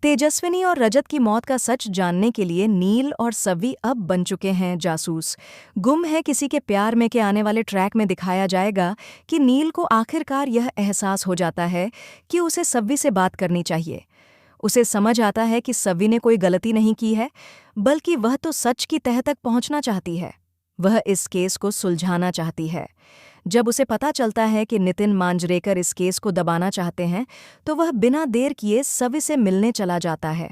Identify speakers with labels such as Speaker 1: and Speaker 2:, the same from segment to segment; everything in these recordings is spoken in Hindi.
Speaker 1: तेजस्विनी और रजत की मौत का सच जानने के लिए नील और सव्वी अब बन चुके हैं जासूस। गुम है किसी के प्यार में के आने वाले ट्रैक में दिखाया जाएगा कि नील को आखिरकार यह एहसास हो जाता है कि उसे सव्वी से बात करनी चाहिए। उसे समझ आता है कि सव्वी ने कोई गलती नहीं की है, बल्कि वह तो सच की तह तक पहुंचना चाहती है। वह इस केस को सुलझाना चाहती है। जब उसे पता चलता है कि नितिन मांजरेकर इस केस को दबाना चाहते हैं, तो वह बिना देर किए सवी से मिलने चला जाता है।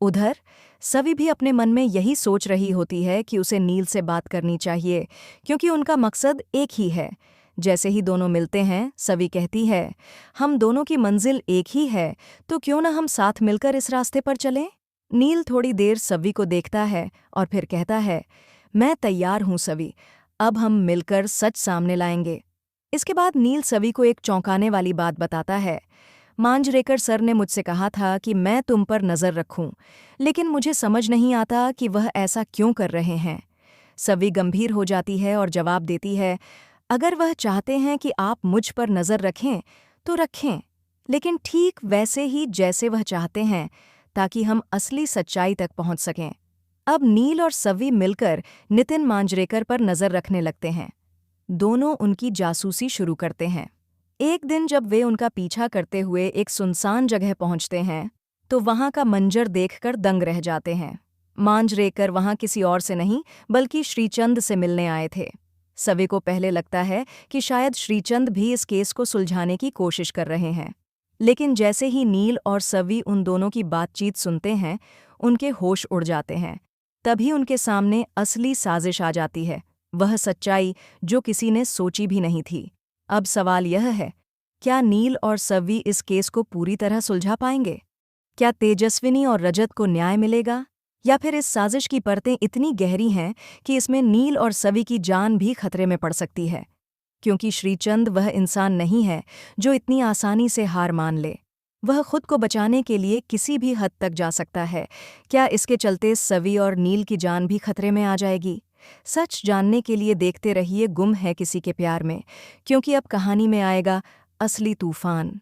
Speaker 1: उधर सवी भी अपने मन में यही सोच रही होती है कि उसे नील से बात करनी चाहिए, क्योंकि उनका मकसद एक ही है। जैसे ही दोनों मिलते हैं, सवी कहती है, हम दोनों की मंजिल एक ही है, तो क्यों न हम साथ मिलकर इस रास्ते पर चलें। नील थोड़ी देर सवी को देखता है और फिर कहता है, मैं तैयार हूं सवी, अब हम मिलकर सच सामने लाएंगे। इसके बाद नील सवी को एक चौंकाने वाली बात बताता है। मांजरेकर सर ने मुझसे कहा था कि मैं तुम पर नज़र रखूं, लेकिन मुझे समझ नहीं आता कि वह ऐसा क्यों कर रहे हैं। सवी गंभीर हो जाती है और जवाब देती है, अगर वह चाहते हैं कि आप मुझ पर नज़र रखें तो रखें, लेकिन ठीक वैसे ही जैसे वह चाहते हैं, ताकि हम असली सच्चाई तक पहुंच सकें। अब नील और सव्वी मिलकर नितिन मांजरेकर पर नजर रखने लगते हैं। दोनों उनकी जासूसी शुरू करते हैं। एक दिन जब वे उनका पीछा करते हुए एक सुनसान जगह पहुंचते हैं, तो वहां का मंजर देखकर दंग रह जाते हैं। मांजरेकर वहां किसी और से नहीं, बल्कि श्रीचंद से मिलने आए थे। सव्वी को पहले लगता है कि शायद श्रीचंद भी इस केस को सुलझाने की कोशिश कर रहे हैं, लेकिन जैसे ही नील और सव्वी उन दोनों की बातचीत सुनते हैं, उनके होश उड़ जाते हैं। तभी उनके सामने असली साजिश आ जाती है, वह सच्चाई जो किसी ने सोची भी नहीं थी। अब सवाल यह है, क्या नील और सव्वी इस केस को पूरी तरह सुलझा पाएंगे? क्या तेजस्विनी और रजत को न्याय मिलेगा, या फिर इस साजिश की परतें इतनी गहरी हैं कि इसमें नील और सव्वी की जान भी खतरे में पड़ सकती है? क्योंकि श्रीचंद वह इंसान नहीं है जो इतनी आसानी से हार मान ले। वह खुद को बचाने के लिए किसी भी हद तक जा सकता है। क्या इसके चलते सवी और नील की जान भी खतरे में आ जाएगी? सच जानने के लिए देखते रहिए गुम है किसी के प्यार में, क्योंकि अब कहानी में आएगा असली तूफान।